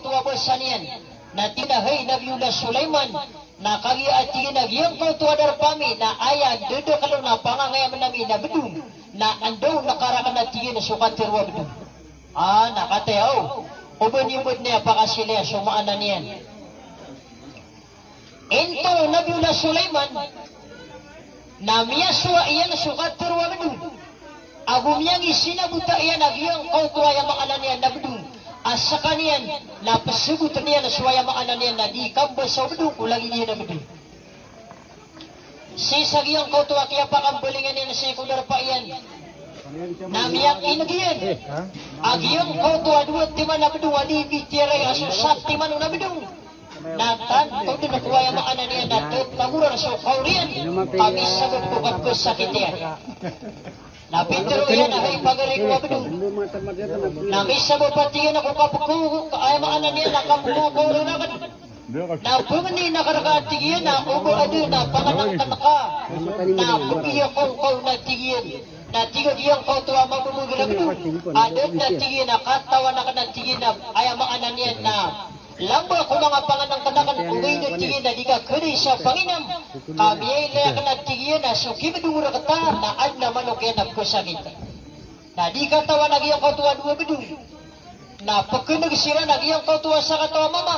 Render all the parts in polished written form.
kautua bersanian na tinahay Nabiullah Sulaiman na kagi ati nagyang kautua darpami na ayan dodo kalau na pangangayam nami na bedung na ando nakarakan na tingin na sukatirwa bedung nakatayaw uban yumod niya pakasila sumaanan niyan ento Nabiullah Sulaiman na miyaswa iyan na sukatirwa bedung agumyang isinabuta iyan nagyang kautua yang maanan niyan na bedung asa kanian na pasubut niya na suwaya maanan niya na di kamba sa bedung ulagi niya na bedung si sagiyang kautua kaya pakambulingan niya na si kudar pa iyan na miyak inagiyan agiyang kautua duwat timan na bedung adi bitiray asusat timan na bedung na tanto din na kuwaya maanan niya na tot pagura na sa kaurian kami sabot ko kapasakit niya napintero yan na ay pagaling ko bedung na misa mo patiyan ako kapuko ay maanan niya na kapuko na kan na pumani na karagatigiyan na ubo ado na panganang kataka na pugiya kong na tigiyan na tigagiyang kong tuwa mamumugila bedung adot na tigiyan na katawa na kanatigiyan na ay maanan niya na lamba ko mga panganang kanakan ungay na tingin na di ka kani sa Panginam kami ay layak na tingin na suki bedung kata na ad na manok yan na kusagit na di katawa nagyang kautuwa dua bedung na pagkunag sila nagyang kautuwa sa katawa mama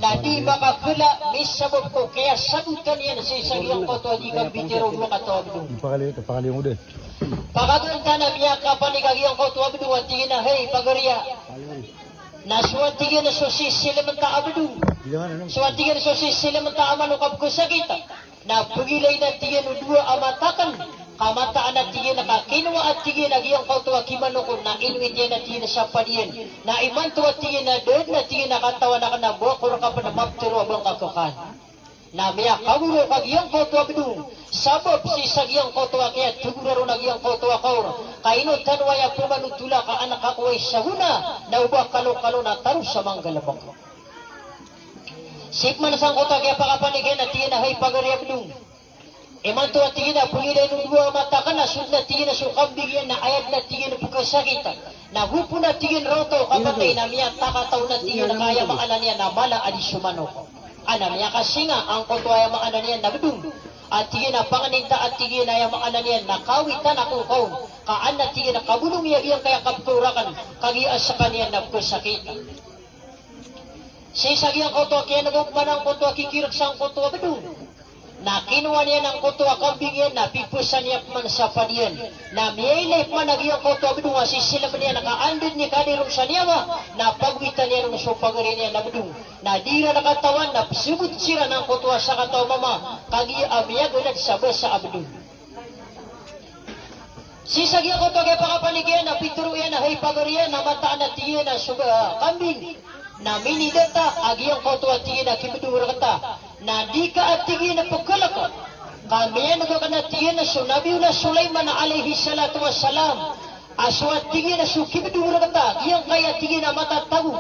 na di makakula misabot ko kaya sagutan yan sa isang iyang kautuwa di ka bitiro mo katawa bedung pakali mo din pagkaganda na niya kapanig iyang kautuwa bedung at tingin na hey pagariya Naswatigan na sosis sila magkaabadong. Swatigan na sosis sila magkaamanukab ko sa kita. Na pagilay na tigyan o dua amatakan. Kamataan na tigyan na kakinwa at tigyan na giyang kautuwa kimanukon na inuit yan na tigyan na siya padiyan. Na imantuwa tigyan na doon na tigyan na katawa na ka na buwa kuro ka pa na maptiro abang kakukan. Na miya kaguro kagiyang kautuwa bedung. Sabab si sagiyang kautuwa kaya tuguraro na giyang kautuwa kaur. Kaino tanwaya pumanutula ka anak kakuway sahuna na ubah kalo-kalo na taru sa manggalabak. Sikman sang kautuwa kaya pakapanigay na tiyan na hay pagariya bedung. Eman tuwa tiyan na pulilay nung dua mata ka na sud na tiyan na sukambigyan na ayad na tiyan na pagkasakitan. Na hupo na tiyan roto kapatay na miya takataw na tiyan na kaya maanan niya na mala adisumano. Ana niya kasi nga ang kautuwa yung maanan niya na bedung. At tigin na panganinta at tigin na yung maanan niya na kawitan ako kaun. Kaan na tigin na kabulong niya iyang kaya kapturakan kagias sa kanya na pagsakitan. Si sagiyang kautuwa kaya nagugman ang kautuwa kikirak sa ang kautuwa bedung. Na kinuha niya ng kautuwa kambing yan na pipusan niya man sa paniyan. Na miyaylay man nagyang kautuwa bedung si sila man niya nakaandod ni kanirong sa niyama na pagwitan niya ng supagari niya na bedung. Na di na nakatawan na subot sila ng kautuwa sa katawa mama kagi amiyag ulit sa basa abedung. Si sagiyang kautuwa kaya pakapaligyan na pituro yan na hay pagariyan na mataan na tiyan na kambing. Na minidata agiyang kautuwa tiyan na kibedung kata. Na di ka at tingin na pagkalaka. Kami yan nagkakanatingin na Nabiullah Sulaiman alaihi salatu wassalam. Aswat tingin na sukibidura kata. Iyang kaya tingin na matatago.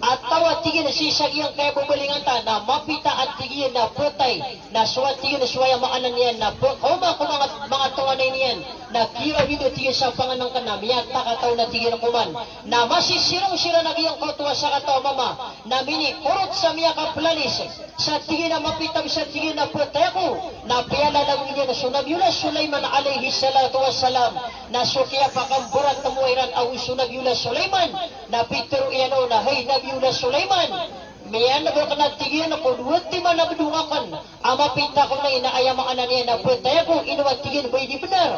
At tawa tingin na sisag iyang kaya bubalingan ta. Na mapita at tingin na putay. Na swat tingin na suwaya maanan niyan. Na kuma ko mga tawanay niyan. Na kira video tingin sa panganang kanam. Yan takataw na tingin na kuman. Na masisirong sila na iyang kautuwa sa katawa mama. Na mini kurot sa miya kaplalis. Sa tingin na mapitam sa tingin na putay ako. Na piyala na niya na Nabiullah Sulaiman alaihi salatu wassalam. Na sukya pakamburat na muiran awi Nabiullah Sulaiman. Na pitero iyan o na hey Nabiullah Sulaiman. Mayan na ba ka natigyan ako duwat di man na bedungakan. Ama pinta ko na inaayam ang anan niya na putay ako inuwat tigyan ba di benar.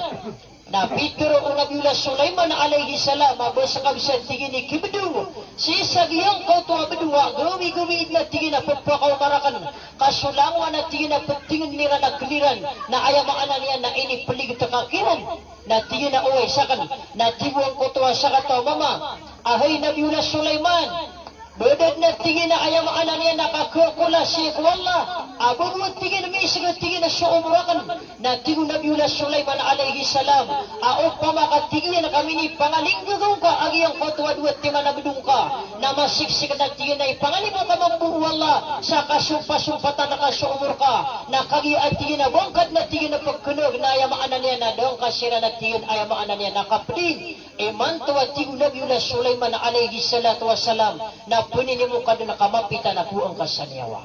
Na pitero o Nabiullah Sulaiman alaihi salam mabasa kabisad tigyan ni kibedung. Si sagiyang kautuwa bedunga gawi-gawi na tigyan na pagpakaw marakan. Kasulangwa na tigyan na pagtingin nila na keliran na ayam ang anan niya na ini peligit kakiran. Na tigyan na uwi sakan na tibuang kautuwa sa kataw mama. Ahay Nabiullah Sulaiman. Bedad na tingin na ayam anan niya nakakukula si Wallah. Abang mo tingin na may isagat tingin na suumurakan. Na tingin Nabiullah Sulaiman alaihi salam. Aok pamakatingin na kami ni pangalinggaw ka. Agi ang kautuwa duwat timan na bedung ka. Na masiksik na tingin na ipangalima ka mambuh Wallah. Sa kasumpa-sumpatan na kasuumur ka. Na kagi at tingin na bangkat na tingin na pagkunog na ayam anan niya na doong kasira na tingin ayam anan niya nakapdin. iman tuwa tigo Nabi Sulaiman alaihi salatu wassalam na puninimu kadu nakamapitan na buong kasanyawa.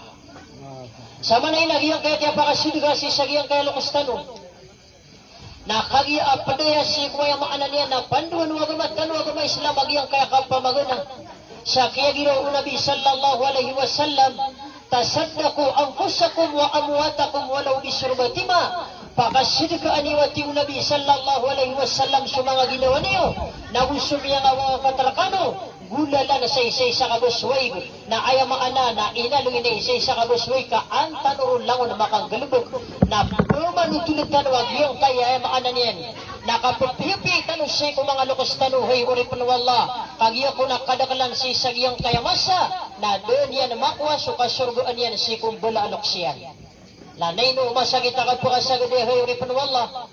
Sama na inagiyang kaya kaya pakasidiga si sagiyang kaya lukas tanong. Nakagi apadaya si kuya maanan niya na panduan wagamat tanu wagama Islam agiyang kaya kapamagana. Sa kaya giro Nabi sallallahu alaihi wasallam tasaddaku anfusakum wa amwatakum walau bisurbatima. Pakasidika aniwati Nabi sallallahu alaihi wasallam sa mga ginawa niyo. Nabusumiyang awa katrakano. Gulala na sa isa-isa kabusway na ayamaana na inalungin na isa-isa kabusway ka ang tanurun lang na makanggalubog na pumanutulad ka na wag yung kaya ayamaana niyan. Nakapupipi tanong siya kung mga lukas tanuhay uripan wala kagiya ko na kadakalan si sagiyang kaya masa na doon yan makwa so kasurgoan yan si kung bula alok siyan. Lanay no masakit agad po kasagad ay uripan wala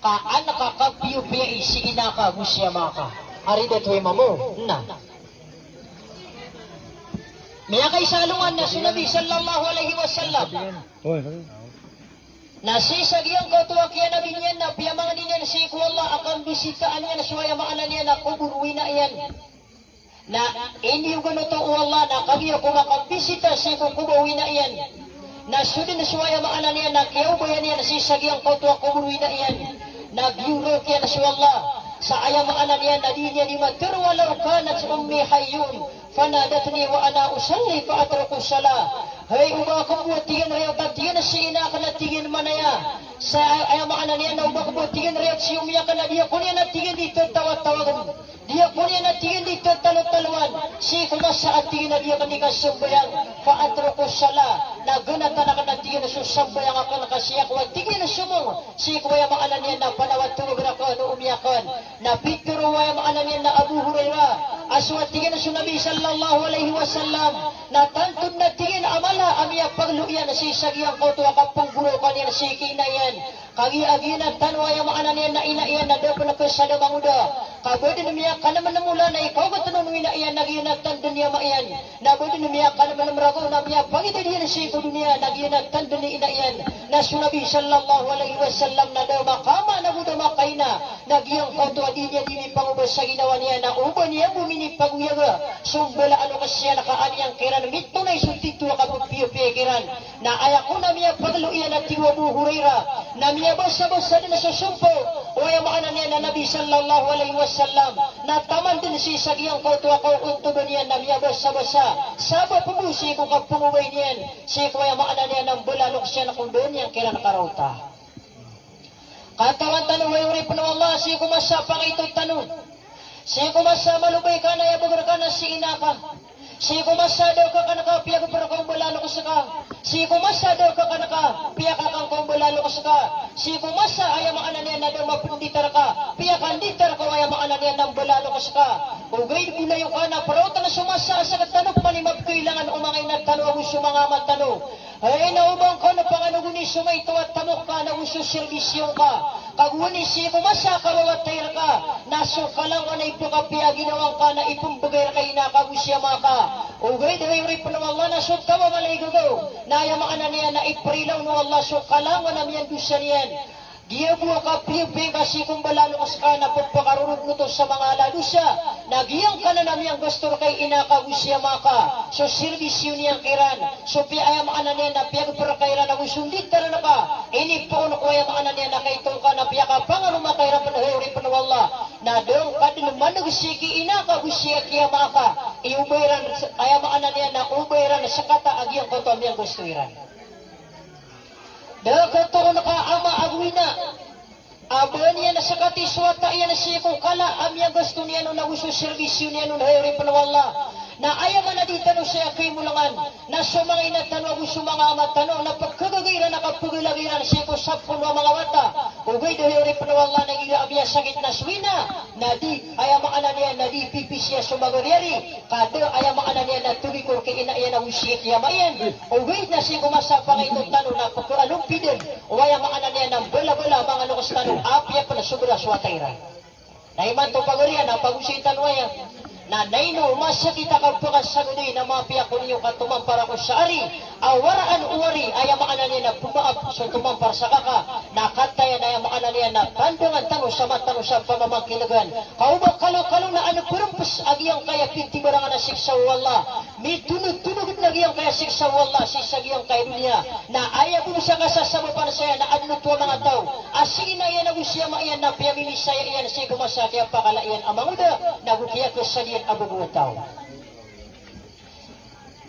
kaan nakakapiupi isi inaka gusya maka. Ari detoy mamo na. Miya kay salungan na si Nabi sallallahu alaihi wasallam. Nasisag iyang kautuwa kaya Nabi niyan na piyamangan niyan si Allah akan bisitaan niya na suwaya maanan niya na kuburuwi na iyan. Na hindi yung ganito Allah na kagiya ko makabisita si kuburuwi na iyan. Na sudin na suwaya maanan niya na kiyaw ba yan niya nasisag iyang kautuwa kuburuwi na iyan. Nagyuro kaya na si Allah. Sa ayamaanan niya na di niya ni matur walau kanat ummi hayyun fanadatni wa ana usalli fa atraku salah. Hay uba ko butingin reyo tatiyan si ina kana tingin manaya. Sa ayamaanan niya na uba ko butingin reyo si umiya kana dia kunya na tingin dito tawat-tawagan. Dia kunya na tingin dito talot-taluan. Si kuma sa atingin na dia kanika sumbayang fa atraku salah. Naguna kana kana tingin na susambayang akan kasiyak wa tingin na sumong. Si kuya maanan niya na panawat tulog na ko no umiyakan. Na pituro wa maanan niya na Abu Hurairah. Aswat tingin na Nabi sallallahu alaihi wasallam na tantun na tingin amala amiya pagluyan na si sagiyang ko tuwa kapong guro kanya na si kinayan kagi-agi na tanwa yung maanan niya na inaiyan na dapat na kasada manguda kabodi namiya ka naman namula na ikaw ba tanong inaiyan naginatan dunia maiyan nabodi namiya ka naman namrago na miya pagita diyan na si dunia naginatan dunia inaiyan na sunabi sallallahu alaihi wasallam na daw makama na buda makaina nagyang ko tuwa di niya di pangubas sa ginawa niya na uban niya bumini paguyaga sumbala ano kasya nakaani ang kiran mito na isuntitu kapagpiyo-piyo kiran na ayako na miya pagluiyan at tiwa Abu Hurairah na miya basa-basa din na susumpo o ay maanan niya na Nabi sallallahu alaihi wasallam na taman din si sagiyang kautuwa ko untudo niya na miya basa-basa saba pubusi ko kapungubay niyan si ko ay maanan niya ng bulalok siya na kung doon niyang kiran karauta katawan tanong ay uri pa Allah si kumasapang ito'y tanong si kumasa malubay ka na yabagar ka na si inaka si kumasa daw ka kanaka piyag para kang balalo ko saka si kumasa daw ka kanaka piyag kang kang balalo ko saka si kumasa ay maanan niya na daw mapunditar ka piyag kanditar ka ay maanan niya ng balalo ko saka ugay gulay yung kana pero tanga sumasa sa katanok manimab kailangan umangay na tanong ang sumangamat tanong ay naubang ka na panganuguni sumay tuwat tamok ka na uso servisyon ka kaguni si kumasa kawawatayra ka naso ka lang na ipakapiya ginawang ka na ipumbagay kay nakagusya maka ugay dahil rin pa naman Allah na so tawa malaygaw na ayamaan na niya na iprilaw no Allah so kalangan na miyan dusya niyan Giya buwa ka pibe kasi kung balalo kas ka na pagpakarurog nito sa mga aladusya. Nagiyang ka na namin ang gusto kay inakagusya maka. So servisyo niyang kiran. So piyayam ana niya na piyag perakairan na usundit ka na ka. Ini po no kaya ana niya na kaitong ka na piyaka pangaruma kairan panahuri panawala. Na doon ka din managusiki inakagusya kaya maka. Iubayran ayam ana niya na ubayran sa kata agiyang konto niyang gusto iran. Dagkato na ka ama agwina. Aba niya na sa katiswata iyan na siya kung kala amya gusto niya nung naguso servisyo niya nung hayari panawala. Na ayaman na di tanong siya kay mulangan. Na sumangay na tanong gusto mga amat tanong na pagkagagayra na kapagalagiran siya ko sapon wa mga wata. Ugay do hayari panawala na gigaabya sakit na swina. Na di ayaman na niya na di pipis siya sumagaryari. Kado ayaman na niya na tulikor kay inaiyan na usyik yamayan. Ugay na siya kumasapa nga itong tanong na pagkaalumpidin. O ayaman na niya ng bala-bala mga lukas tanong. Apya pa na sobra swatayra. Naiman to pagarian na pag-usitan waya. na naino umasa kita kabukas sa gudi na mapiyak ko niyo katuman para ko sa ari awaraan uwari ay maanan niya na pumaap sa tumampar sa kaka nakataya na maanan niya na tandungan tanong sa matanong sa pamamangkilagan kaubak kalo-kalo na ano purumpus agiyang kaya pinti barangan na siksa wala may tunog-tunog na agiyang kaya siksa wala sisagiyang kaya dunia na ayaw mo sa kasasabapan saya na adno tuwa mga tao asing na yan siya maiyan na piyamili saya iyan si kumasaki ang pakalaian amanguda nagukiya ko sa diyan abubuwa tao.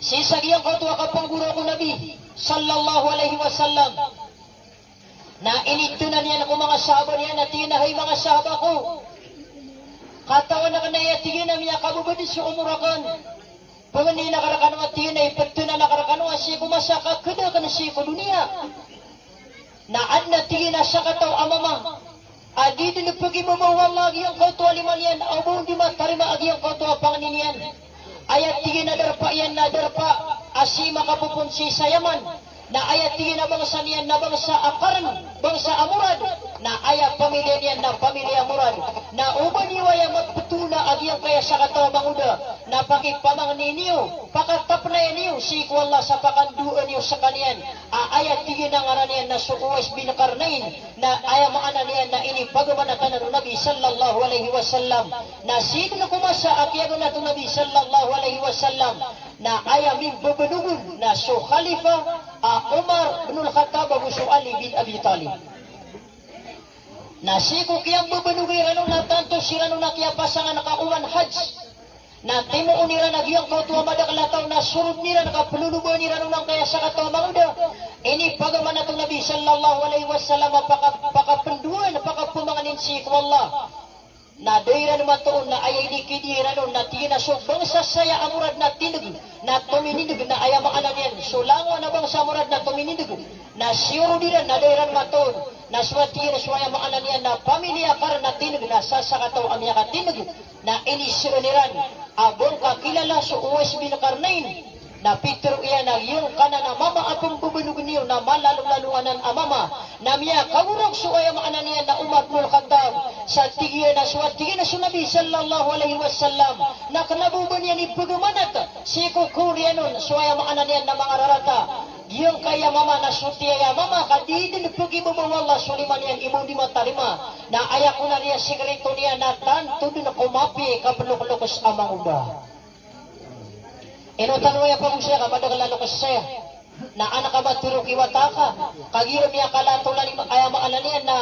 Sisagiyang ko tuwa kapang guro ko Nabi sallallahu alaihi wasallam na initunan niya ng mga sahabat niya na tinahay mga sahabat ko katawan na kanaya tigin na miya kabubadi sa umurakan pagani na karakanwa tinay pagtuna na karakanwa si kumasaka kada ka na si ko dunia na adna tigin na sa kataw amama adi din pagi mamawa lagi ang kautuwa liman yan abong di matarima agi ang kautuwa panginin yan ayat tigin na darpa asi makapupun si sayaman na ayat tigin na bangsa niyan na bangsa akaran bangsa amurad na ayat pamilya niyan na pamilya amurad na uban iwaya magputuna agi ang kaya sa katawa manguda na pakipamang ninyo pakatap na niyo si kuwala sa pakanduan niyo sa kaniyan ayat tigin na ngaran niyan na sukuwais binakarnain na ayat maana niyan na ini pagamanatan ng Nabi sallallahu alaihi wasallam na sino na kumasa akyago na itong Nabi sallallahu alaihi wasallam na ayat min babanugun na so khalifa Umar bin Al-Khattab Abu Ali bin Abi Talib. Nasiku kiyang babanugay ranong natanto si ranong nakiya pasangan nakauman hajj. Na timuon nila nagyang kautuwa madakalataw na surod nila nakapululubo nila ranong nang kaya sa katawa manguda. Ini pagaman na itong Nabi sallallahu alaihi wasallam pakapenduan pakapumanganin si Allah. Na daira naman toon na ayay likidira nun na tinasog bangsa saya amurad na tinag na tuminindig na ayaw maanan yan sulango na bangsa amurad na tuminindig na siyuro nila na daira naman toon na swati na suwaya maanan yan na pamilya kar na tinag na sasakataw ang yaka tinag na inisironiran abong kakilala sa uwes binakarnain na Petro iyan na yung kanan na mama apong bubunug niyo na malalong-lalunganan amama na miya kawurog suwaya maanan niya na Umar bin Khattab sa tigyan na suwat tigyan na sunabi sallallahu alaihi wasallam na kanabuban niya ni pagamanat si kukuriya nun suwaya maanan niya na mga rarata yung kaya mama na sutiya mama kadidin pagibabawala suliman yan imo di matarima na ayak ko na niya sikreto niya na tanto din kumapi kapalok-lokos amang uda. Inutanong niya pa mo siya kamadaglalalo kasi siya na anak ka matulog iwataka kagiro miya kalatulan ayamaan niya na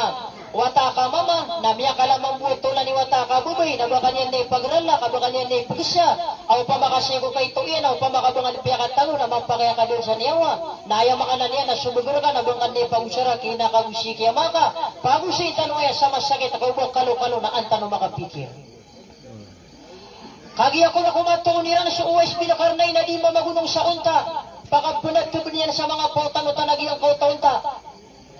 wataka mama na miya kalamang butulan ni wataka bubay na baka niya na ipagrala kabaka niya na ipagsa aw pa makasigo kay tuyan aw pa makabangan piyakatago na mapakaya ka doon sa niyawa na ayamaan niya na sumuguro ka na bangkan niya pagusara kinakabusi kaya maka pagusi tanong niya sa masakit akaubok kalo-kalo na antano makapikir. Kagi ako na kumatuniran sa uwais binakarnay na di mamagunong sa unta. Pagkapunagtubin niyan sa mga pautan-utan nagi ang kautaunta.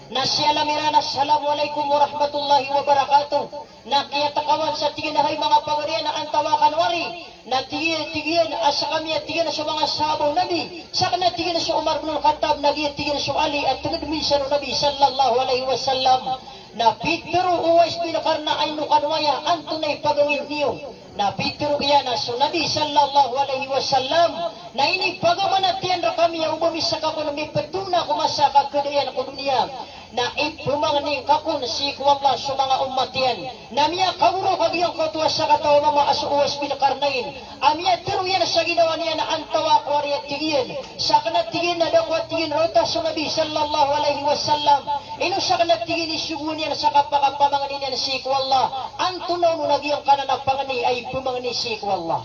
Nasyalamirana, assalamualaikum warahmatullahi wabarakatuh. Nakiyatakawan sa tiginahay mga pagarian na antawakan wari. Na tigyan asa kami at tigyan sa mga sahabaw Nabi. Sa kana tigyan sa Umar bin Khattab, tigyan sa Ali at tungod minsan ng Nabi sallallahu alaihi wasallam. Na Petro uwais binakarna ay nukanwaya antunay pagawin niyo. Na Petro iyan na so Nabi sallallahu alaihi wasallam na ini pagamanatian ra kami ang umamisa ka ko na may patuna kumasa ka kadayan ko dunia na ipumangning kakon si kuwala sa mga umatian na miya kaguro kagiyang kotuwa sa katawa mga asuwas binakarnain amiya tiruyan sa ginawa niya na antawa ko ariya tigyan sa kanatigin na dakwat tigin rota sa Nabi sallallahu alaihi wasallam ino sa kanatigin isugun niya sa kapakapamanganin niya si kuwala antunaw mo nagiyang kanan pangani ay pumangani si kuwala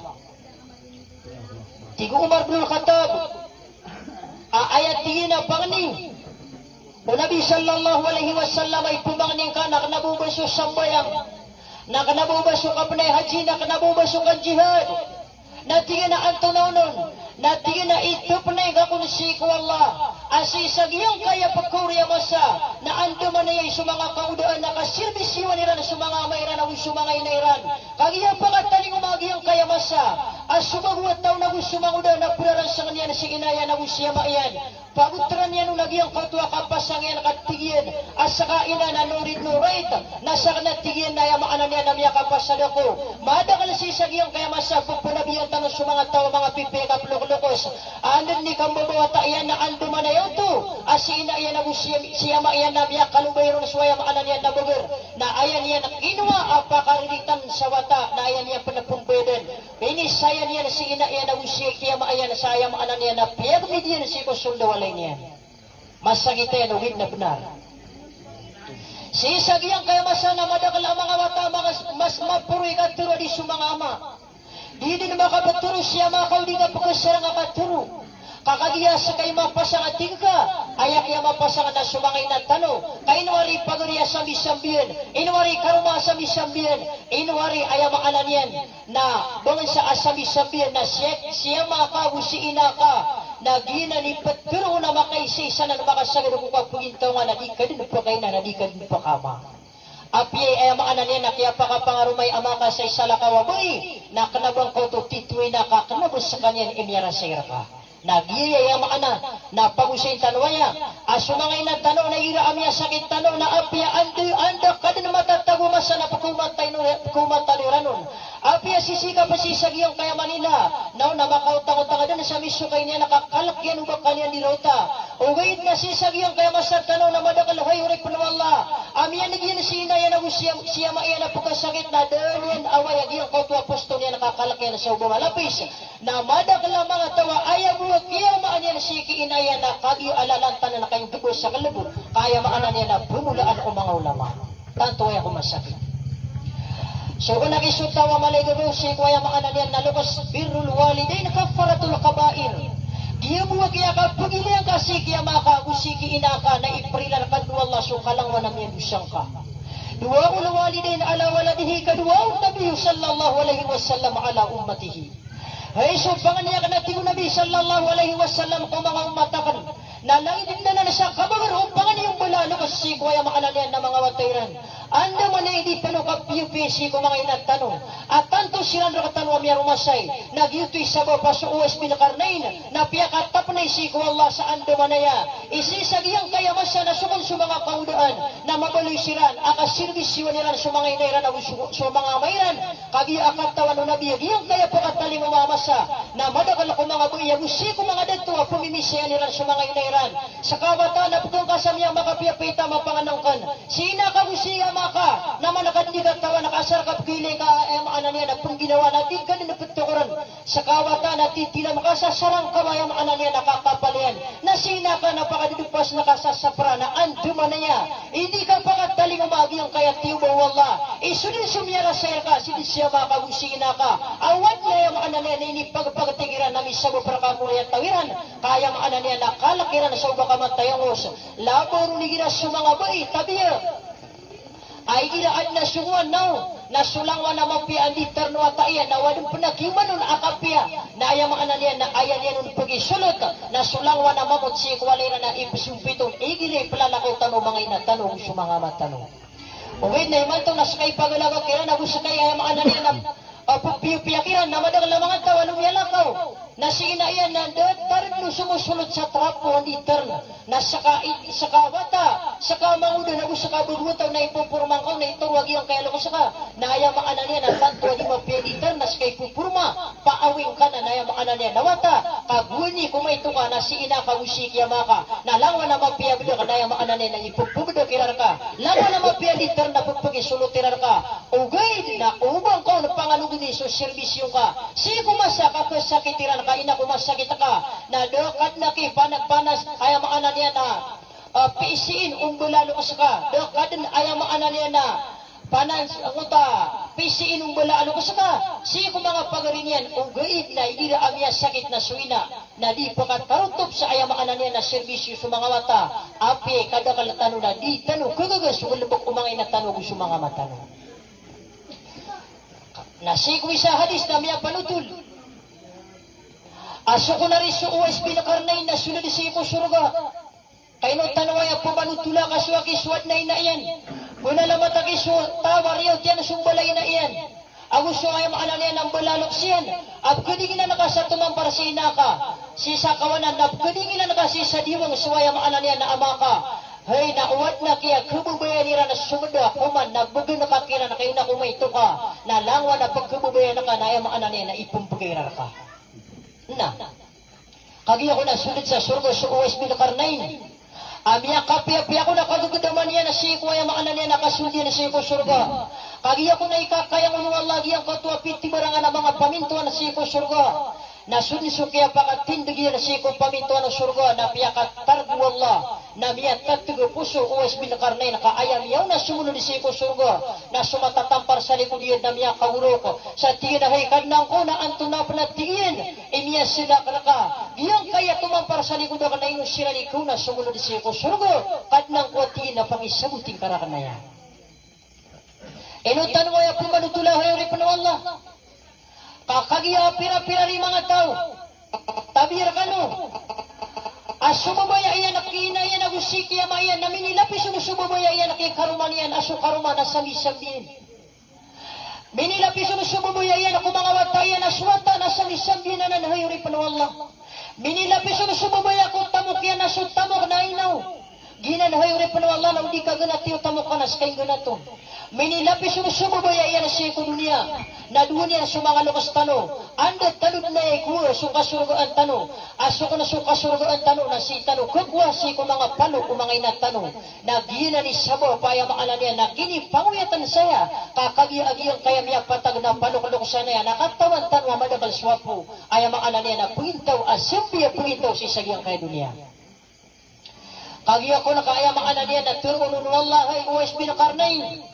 tigo Umar bin Khattab ayat tigin na pangani o Nabi sallallahu alaihi wasallam ay pumangning ka na kanabubaso sambayang na kanabubaso ka panay haji na kanabubaso ka jihad na tingin na antononon na tingin na ito panay ka kung si ko Allah asisagiyang kaya pagkurya masa na ando man ay sa mga kaudaan na kasirvisyon nila na sa mga mayran na sa mga inairan kagiyang pagataling umagiyang kaya masa Asumagwat taw na gusto manguda na puraran sa kanya na si inaya na gusto maiyan. Pagutran yan nung nagyang katwa kapasang yan katigyan. Asaka ina na nurid nurait. Nasa kanatigyan na yamaanan niya na miya kapasad ako. Madakal si sagyang kaya masapag panabiyan tanong sa mga tao mga pipikap luklukos. Andun ni kambabawata yan na anduman na yun to. Asi ina yan na gusto siya maiyan na miya kalubayron suwaya maanan yan na bugar. Na ayan yan ang inuwa apakarilitan sa wata na ayan yan panapumpweden. Pinisayan yan si ina yan na gusto siya maayan sa ayam maanan yan na piyagmidyan si kusuldo niya. Masakit yan, uwid na benar. Sisagyan kaya masana madakal ang mga wata, mas mapuri katuro di sumangama. Di din makapaturo siya makaw di ka pagkasara nga katuro. Kakagiya sa kay mapasang ating ka, ayak ya mapasang na sumangay na tanong. Kainuwari paguriya sa misambiyan, inuwari karuma sa misambiyan, inuwari ayamaanan yan na bangan sa asamisambiyan na siya makabusi ina ka. Nagina ni paturo na makaisisa na makasagad kung pagpugintaw nga na di ka din pa kayo na di ka din pa kama. Api ay maanan niya na kaya pakapangarumay ama ka sa isalakawaboy na kanabang ko to titwi na kakanabos sa kanya ni Emyara Sayra ka. Nagyaya maana na pag-usay tanwaya asumangay na tanong na ira amya sakit tanong na apya anda kadin matatago masa na kumataliranon apya sisika pa sisagyong kaya Manila now na makautang-utang din sa misyo kay niya nakakalak yan ubang kanya ni Rota ugayit na sisagyong kaya masa tanong na madakalahay urik panawala amya nagyan sina yan ang siya maiyan na pagkasakit na dahil away agyong kautu apostol niya nakakalak yan sa ubang malapis na madakala mga tawa ayaw kaya maanan si kiinaya na kagi alalantan na kayong dugo sa kalubog kaya maanan niya na bumulaan o mga ulama tanto ay ako masakit so kung nakisutawa maligado si kaya maanan niya na lukas birrul walidain kafaratul kabair kaya buwa kaya kapagilihan kasi kaya makakusiki inaka na iprilan kadwallah so kalangwa na miyan usang ka duwaul walidain ala waladihi kadwaul nabiyo sallallahu alaihi wasallam ala ummatihi. Ay so panganiya ka natin yung Nabi sallallahu alaihi wasallam kung mga umatakan na langit na na siya kabagar o panganiya yung balalo kasi kuya makanalian na mga watayran. Anda man ay di tanong kapiyupisi ko mga inatanong. At tanto silang nakatanong amya rumasay. Nagyutoy sa bapa sa OSP na karnain. Na piyakatap na isiko Allah sa ando manaya. Isisagiyang kaya masa na sumon sa mga kaudaan. Na mabaloy siran. Akasirbisyon nilan sa mga inairan. Sa mga mayran. Kagi akatawan o nabiyagiyang kaya po kataling umamasa. Na madakal ako mga buya. Gusi ko mga dito. Pumimisiyan nilan sa mga inairan. Sa kawata na putong kasamya makapiyapita mapanganangkan. Sina ka gusiya ka naman nakadigat tawa nakasar ka pili ka ano niya nagpung ginawa natin ganun na pagtukuran sa kawata natin tila makasasarang kawaya ano niya nakakapalian nasina ka napakadidupas nakasasapra na anduman na niya hindi ka pakataling umagi ang kaya tiubo wallah isunod sumiyara sa ka sindi siya makagusin ka awat na yung ano niya inipagpagtigiran namin sa bupra kamuri at tawiran kaya ano niya nakalakiran sa ubang kamatayangos labor ni gira sa mga bay tabiya ay giraan na sunguan now nasulangwan na mapian di terno ataya na wadong penagiman nun akapia na ayam ananian na ayan yan nun pagisulot nasulangwan na mamot si kwalera na ipisumpitong igili palalakaw tanong mga inatanong sa mga matanong uwid na imantong nasakay pagalaga kaya nagusakay ayam ananian na pagpiyakiran na madagal mga tawa lumiyalakaw na si inaiyan na darin mo sumusulot sa trapo hindi terno na saka wata saka mangudo na gusto ka bugutaw na ipupurmang ka na ituwag yung kaya lukos ka na ayaw maanan niya na tanto di mapiyaditan na saka ipupurma paawing ka na ayaw maanan niya na wata kaguni kung may ka na si ina ka usik yamaka na langwa na mapiyabida ka na ayaw maanan niya na ipupugdo kirar ka langwa na mapiyaditan na pagpagisulot kirar ka ugay na ubang ka na pangaluguni so servisyo ka si kumasa ka kasakitiran ka ina kumasakit ka na dokat na ki panagpanas ayaw maanan niya na pisiin umbulalo ka dokadin ayaw maanan niya na panans anguta pisiin umbulalo ka si ko mga pagarinyan ugaid na idira amya sakit na suina na di pakat karuntop sa ayaw maanan niya na serbisyo sa mga mata api kadakal tanong na di tanong kagagas ulubok umangay na tanong sa mga matanong na si ko isa hadis na miya panutul aso ko na rin sa OSP na karnay na sunod sa iko surga kaya no tanaway ang pumanutula ka suwa kiswad na ina iyan. Kung nalamat ang kiswa, tawar yaw tiyan sumbalay na iyan. Agus so ay makananian ang balalok siyan. Abkuding ila nakasa tumampar si inaka. Si sa kawanan, abkuding ila nakasi sa diwang suwaya makananian na amaka. Hay nauwat na kaya kububayan nila na sumada kuman nagbugo na kakira na kayo na kumay ito ka. Nalangwa na pagkububayan na ka na ay makananian na ipumpagairar ka. Na. Kagi ako na sulit sa surga sa OSB na karnain. Amya kapi-api ako na kagugudaman niya na siya kuya maana niya nakasudi na siya ko surga. Kagi ako na ikakayang unuwan lagi ang katuwa piti barangan ng mga pamintuan na siya ko surga. Nasudi sukya pakatindig na siya ko pamintuan ng surga na piyakat targu Allah. Na miya tagtugo puso OSB na karnay na kaayam yaw na sumunod siya ko surga. Na sumatatampar sa likod yun na miya kauro ko. Sa tingin na hay kadnang ko na antunap na tingin. Imiya sila ka. Iyang kaya tumampar sa likod ako na inong sila ni ko na sumunod siya ko surga. Kadnang ko tingin na pangisabuting karakan na yan. Inutan mo ya pumanutula hayo rin pa Allah. Kakagiya pira-pira rin mga tao. Tabir ka no. Asumabaya iyan nakinaya na gusiki ama iyan. Naminilapis yung sumabaya iyan nakikaruman iyan. Aso karuman na sami-sabihin. Minilapis yung sumabaya iyan ako mga watayan. Aswata na sami-sabihin na nanahayuri pa no Allah. Minilapis yung sumabaya kung tamok yan. Aso tamok na inaw. Ginanahayuri pa no Allah na hindi ka ganatiyo tamok ka na sa kayo ganato. Minilapis yung sumabaya iyan na siya ko dunia. Na dunia sa mga lukas tano. Anda talod na ikuwa sukasurgaan tano. Aso ko na sukasurgaan tano na si tano. Kukwa si ko mga palo ko mga inatano. Na gina ni sabo paya maala niya. Na gini panguyatan saya. Kakagi-agiyang kaya miya patag na palo kalukusan na yan. Nakatawan tano madakal swapo. Ay maala niya na puintaw. Asimpiya puintaw si sagyang kaya dunia. Kagi ako na kaya maala niya na turunun wallah ay OSB na karnain.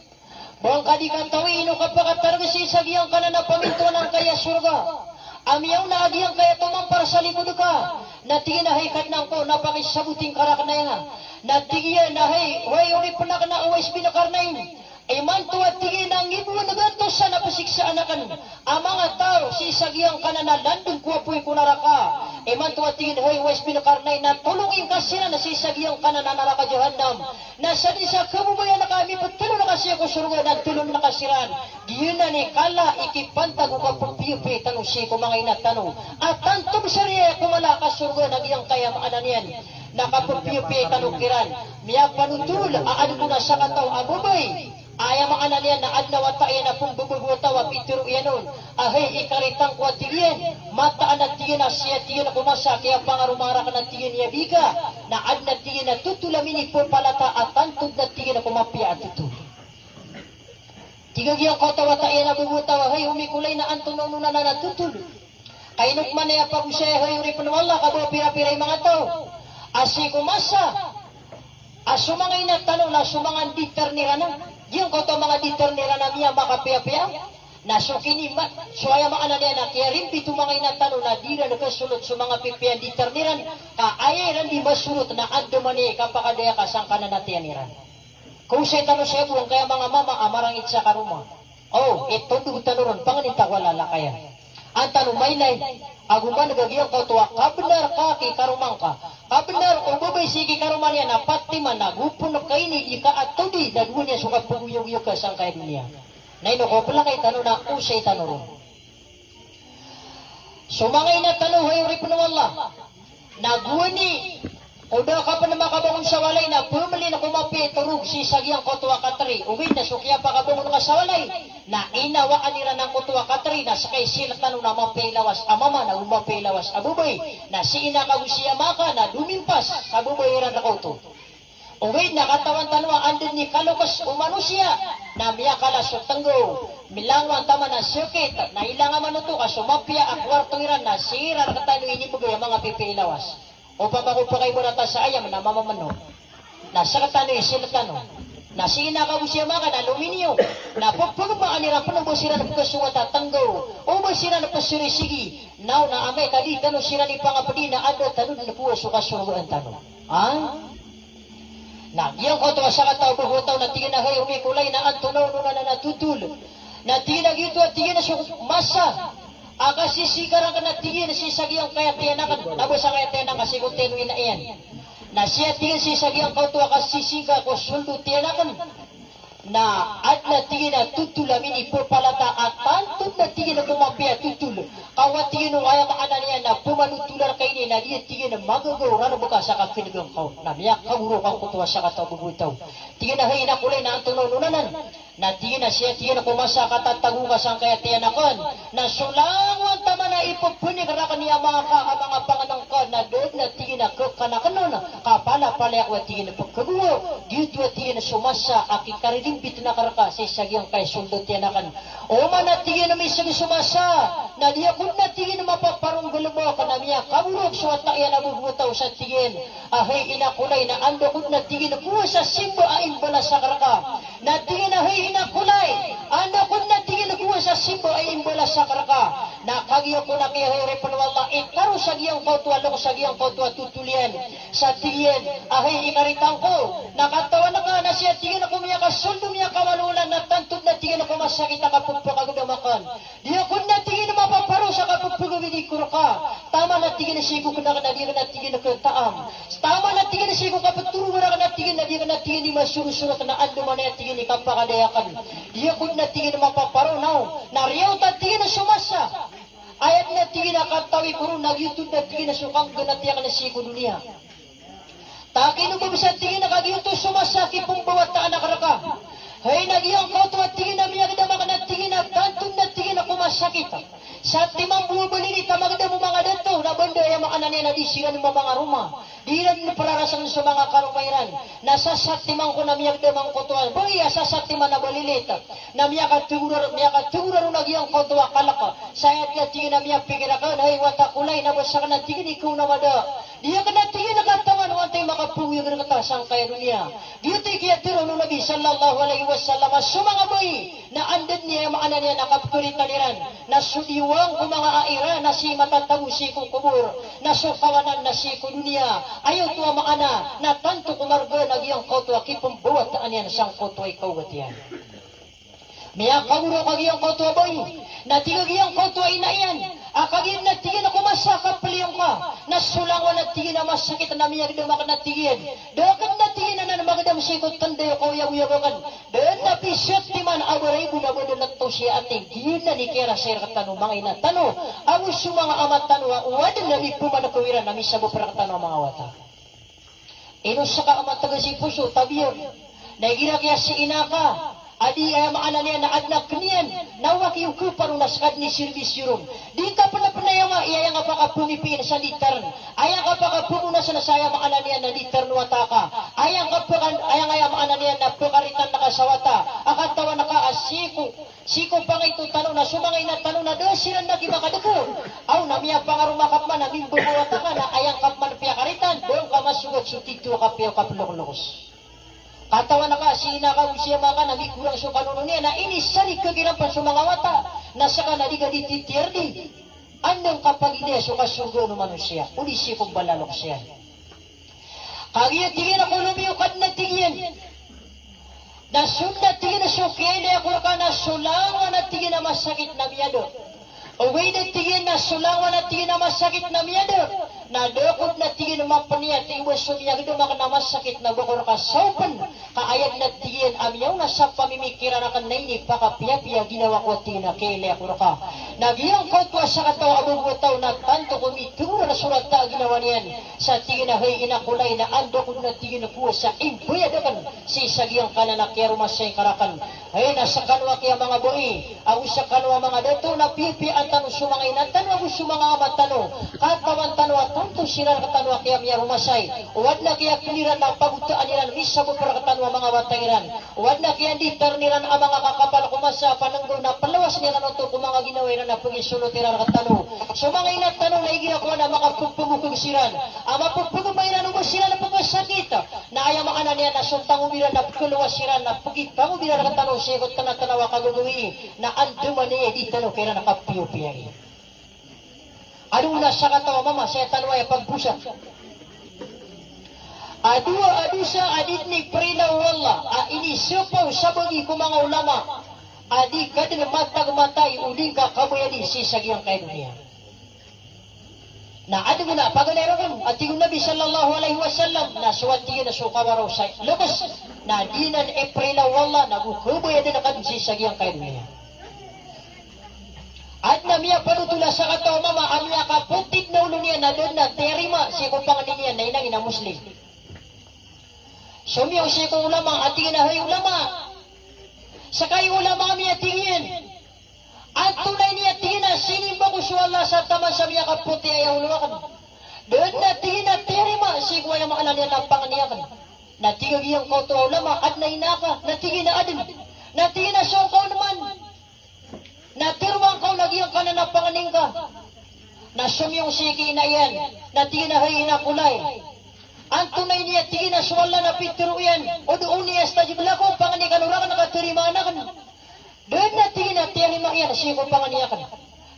Buang kadikan tawi ino kapakatargasi sa giyang ka na pamintuan kaya surga. Amiyaw na agiyang kaya tumampar sa likod ka. Natingin na hay kadnang ko napakisabuting karak na yan. Natingin na hay uri punak na OSB na karnain. Iman tuwa tingin ang ibu na ganto sa napasiksaan akan. Ang mga tao si sagyang ka na landong kuwapoy kunaraka. Iman tuwa tingin hay OSB na karnain na tulungin ka sila na si sagyang ka na nanaraka jahannam. Nasa di sa kabubayan na kami pagtulo na kasi ako surga na tulong na kasiran. Giyon na ni kala ikipantag o kapagpiyupi tanong siya ko mga inatanong. At tantong sariya kumala ka surga na giyang kaya maanan yan. Nakapagpiyupi tanong kiran. Miya panutul aan ko na sa kataw abubay. Aya maanan yan na adlaw at tayo na pong bubugutawa pitiro yanon. Ahay ikaritang kwa tigyan. Mataan at tigyan na siya tigyan na kumasa. Kaya pangarumara ka na tigyan niya biga. Na ad na tigyan na tutulamin po palata at tantog na tigyan na kumapia at tutul. Tigagiyang kotawa tayo na bubutawa. Hay humikulay na antunaw na natutul. Kainok man na pag siya hay uri panwala. Kabo pira-piray mga tao. Asi kumasa. Asumangay na tanong na sumangan diter ni Rana. Yung koto mga diter ni Rana miya makapia-pia. Nasukini suaya maana niya na kaya rin pito mga inatano na di na nakasulot sa mga pipian diter ni Rana. Kaaya rin di masulot na ando mani kapakadaya kasang kananatian ni Rana. Kung sa'y tanong siya buong kaya mga mama amarangit sa karuma. Oh, ito dugo tanong panganita wala kaya. Ang tanong may lay. Aguman nagagiyang ko tuwa, kabenar ka ki karumang ka. Kabenar o babay sige karuman niya na pati man nagupon na kaini di ka at tudi na duwan niya sukat paguyog-uyog ka sang kaya dunia. Naino ko pala kay tanong na usay tanong. Sumangay na tanong hay uri Allah. Naguwan ni o daw ka pa na makabangon sa walay na pumali na kumapi turug si sagyang kotuwa katri. Uwi na sukya pa kabangon ka sa walay. Na inawaan nila ng kotuwa katri na sakay sila tanong na mapay lawas. Amama na umapay lawas. Abubay na si inakagusiya maka na dumimpas sa bubayiran na koto. Uwi na katawan tanwa andun ni kalukas umano siya. Na miya kalasok tanggo. Milangwang tama na sukit. Na ilangan manuto ka sumapya ang kwartong iran na sira katano inibugay ang mga pipay lawas. O pamakupakay mo nata sa ayam na mamamano. Nasa katano yung sinatano. Nasa inakabusiya maka na aluminyo. Na pagpagumaan nila pa mo sila na pagkasunga tatanggo. O ba sila na pasurisigi. Now na amay kadi tanong sila ni pangapadi na ado tanong na puwa sukasunga ang tanong. Ah? Na yung koto sa kataw buhutaw na tingin na hay umikulay na antunaw na natutul. Na tingin na gito at tingin na masa. Aga sisigaran ka na tingin si sagyang kaya tiyanakan. Nabo sa kaya tiyanan kasi kung tinuin na iyan. Na siya tingin si sagyang kautuwa ka sisiga ko suldo tiyanakan. na adna tingin na tutula mini purpalata at tantun na tingin na kumapia tutul kawat tingin ng ayam ananiya na pumanutular kay ni na diya tingin na magagaw rano buka sa kakinigang kau na miyak kaguro kang kutuwa sa kataw bubutaw tingin na hay na kulay na antunaw nunanan na tingin na siya tingin na kumasa katatagunga sang kaya tiyan akon na sulangon tama na ipupuni karakan niya mga panganang ka na doon na tingin na kakanakanon kapala-pala ako tingin na pagkaguwo dito tingin na sumasa akikariling bit na karaka sa isagyang kay sundot yan akan o manatingin na may sumasa na diya kung natingin na mapaparong gulubo ka na miya kamurog suwat na iyan nabubutaw sa tingin ahay inakulay na ando kung natingin na kuha sa simbo aing bala sa karaka natingin na hay inakulay ando kung natingin na kuha sa simbo aing bala sa karaka nakagiyo ko na kaya hay repanwala ikaro sa giyang kautuwa loko sa giyang kautuwa tutulian sa tingin ahay ikaritang ko nakatawa na ka na siya tingin na kumiya ka suldo miya kawalulan na tantod na tingin na kumasakit na kapagpagagudamakan diya kung natingin na mapaparo sa kapagpagagudikuro ka tama na tingin na sigo ka na diya ka na tingin na kataam tama na tingin na sigo kapagturo ka na tingin na diya ka na tingin ni masurusurat na ando man na tingin ni kapakadayakan diya kung natingin na mapaparo na riyaw ta tingin na sumasa ayat na tingin na katawi puro nagyutod na tingin na sukang ganatiyak na sigo dunia takin mo bisa tingin na kagyuto sumasaki pong bawat taan na karaka hay nagyang kauto at tingin na miya kada mga natingin na kantong na tingin na kumasakit sa timang bumabali ni tamagda mo mga dato na banda ay mga ananya na disiran mo mga ruma di na pararasan sa mga karumayran nasa sa timang ko na miya kada mga kautuan bagay sa timang na balilit na miya katugura rin nagyang kauto kalaka sayat na tingin na miya pigirakan hay watakulay na basa ka na tingin ikaw na mada diya ka na tingin na katawan wantay makapuwi ka na katasang kaya dunia diyo kaya tiro nung Nabi sallallahu alaihi wasallam sumanga boy na andad niya maana niya nakaptulit taliran na sudiwang kung mga aira na si matatago si kubur na sukawanan na si dunia ayaw tuwa maana na tanto kumarga nagyang kotwa kipong buwat taan yan sang kotwa ikaw gatiyan miya kamuro kagiyang kotwa boy na tigagiyang kotwa inayan akagin na tigin na kumasakap paliyong ka na sulangon na tigin na masakit na miya dumakan na tigin dakan na tigin na magdam sikot tandayo ko yaw-yawakan dan na pisyat timan awaray bunabado na to siya ating din na ni kera sir katano mga inatano awos yung mga amat tano wadan na mi pumanakawiran na misabo para katano mga wata ino sa ka amat taga si puso tabiyon na igira kaya si inaka adi ay maana niya na adnak niyan nawak yung kuparong naskad ni service yurum di ka pa na panayama iya nga baka pumipin sa liter ayang ka baka pumuna sa nasaya maana niya na liter nuwataka ayang maana niya na pukaritan na kasawata akantawa na ka siko pa nga ito tanong na sumangay na tanong na doon sila nagibakadago aw namiya pangarumakap man naging bubuwata ka na ayang kapman piyakaritan doon ka masugot sutito ka piyo kaplok-lokos katawan na ka, sinakaw siya mga nabi kurang so kanuno niya na inisari kagirapan sa mga wata na saka naliga di titirdi andang kapag ina so kasugo no manusia uli siya kong balalok siya kagiyat tingin ako lumiyukad na tingin na sundat tingin na sukene ako ka na sulangan na tingin na masakit na miyado away na tingin na sulangan na tingin na masakit na miyado na dokot na tingin na mapaniya tingwas sumiya gito maka na masakit na bakor ka saupan kaayag na tingin amyaw na sa pamimikira na kanay ni pakapiya-piya ginawa ko tingin na kailay ako ka nagyang kautwa sa kataw abubutaw na tanto kumituro na surat ta ginawa niyan sa tingin na hay inakulay na ando ko na tingin na kuwa sa impuyadakan si sagyang kananak kaya rumasay karakan ay nasa kanwa kaya mga boi ako sa kanwa mga dato na pipi ang tanong sumangay na tanong ako sumanga amat tanong katawan tanong tanto siral katanwa kaya miya rumasay uwad na kaya kiniran na pagutaan niran misabo para katanwa mga watangiran uwad na kaya litar niran ang mga kakapal kumasa pananggo na palawas niran ito kung mga ginawin na pagisulot niran katanong so mga inatanong na igira ko na makapugpumukong siran ang mapugpumukong mo sila na pagkasakit na ayaw makana niya na suntang umiran na pagkuluwas siran na pagkipang umiran katanong sigot ka na tanawa kagugawi na anduman niya di tanong kaya nakapiyupiyari adu na sa katawa mama saya tanway pagbusa adu sa adit ni prila wala ini sipaw sabagi ko mga ulama adi kadil matag-matay uling ka kabayadi si sagyang kay dunia na adu na pagalero kan ating Nabi sallallahu alaihi wasallam na suwati na sukawaraw sa lubos na dinan April wala nagukuboy din nakadsi sa giyang kayo niya. At na miya panutula sa kataw mama amya kaputit na ulo niya na doon na terima siya kung panganin niya na inangin na Muslim. Sumiyaw siya kung ulama at tingin na hay ulama. Sakay ulama miya tingin. At tunay niya tingin na sinimba ko siya Allah sa taman sa miya kaputi ayaw uluwakan. Doon na tingin na terima siya kung ayaw maanan niya ng panganiyakan. Natingin iyang kauto ulama at nainaka. Natingin na adin. Natingin na siya kau naman. Natirwang kau nagyang ka na napanganing ka. Nasumyong sige na yan. Natingin na hay inakulay. Ang tunay niya tingin na suwala na pitiro yan. O doon niya stajib lako panganikan urakan nakatirima na kan. Doon na tingin na terima yan siya kung panganiyakan.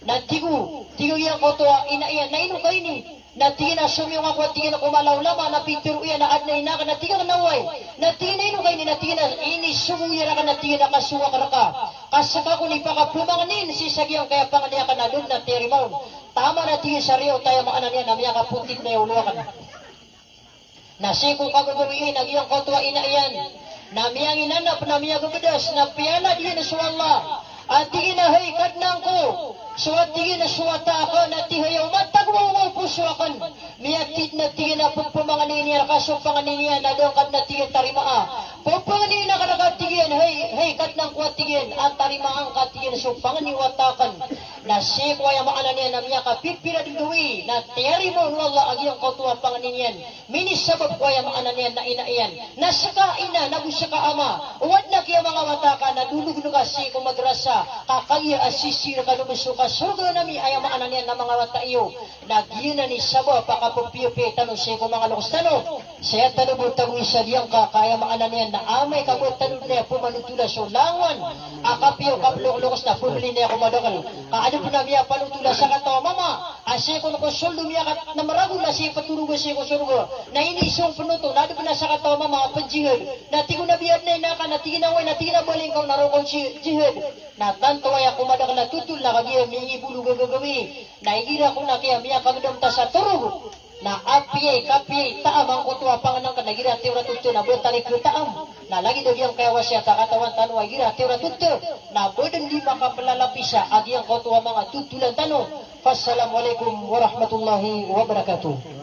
Natigo yang kauto ina yan. Naino kayo ni. Natingin na sumyong ako at tingin na kumalaw lama na pitiro yan na ad na inakan. Natingin na naway. Natingin na ino kayo ni. Natingin na ini sumuya ka natingin na kasuwa ka. Kasaka ko ni pakapumanganin si sagyang kaya panganiyakan na doon na terimaon. Tama na tingin sa riyo tayo maanan yan na miya kaputit na iuluwakan. Nasiko kagagawiin ang iyong kautuwa ina yan. Na miyang inanap na miyang gumadas na piyala diyan na suwala. At tingin na hay kadnang ko. Suwat tingin na suwata ako na tihayaw matagwaw mo pusuakan. Miyakit na tingin na pupumanganin niya kaso panganin niya na doon kad na tingin tarimaa. Pupumanganin na karakatigin hay kadnang ko tingin at tarimaang katigin so panganiwatakan. Na si kuya maanan niya na miya kapipira digawi na tiyari mo wala ang iyong kautuwa panganin yan. Minisabab kuya maanan niya na inaiyan. Nasaka ina nagusaka ama. Uwad na kaya mga wataka na dulug-luga si kumagrasa. Kakaya asisir ka lumusok ka surga nami ayaw maanan yan na mga wata iyo. Nagyina ni sabo pakapupiupi tanong siya kung mga lukus tanong. Saya tanong mo tanong isa diyang kakaya maanan yan na amay kabut tanong niya pumanutula so langan. Akapiyo kaplok-lukus na pumili niya kumadakal. Ano po na miya panutula sa katawa mama. Asya ko na konsuldo miya na maragol na siya paturugo siya konsuldo. Na inisong punuto. Nado po na sa katawa mama panjihad. Natigo na biyad na inaka. Natigin na way. Natigin na baling kang narokong jihad. Natanto ay ako madak na tutul na kagaya mingi bulu gagawi. Naigira ko na kaya miya kagdam ta sa turug. Na apiye kapiye taam ang kutuwa panganang ka nagira tiura tutul na buwan tarik taam. Na lagi daw yung kaya wasya sa katawan tanong ay gira tiura tutul. Na bodeng di makapalalapisa agi ang kutuwa mga tutulan tanong. Wassalamualaikum warahmatullahi wabarakatuh.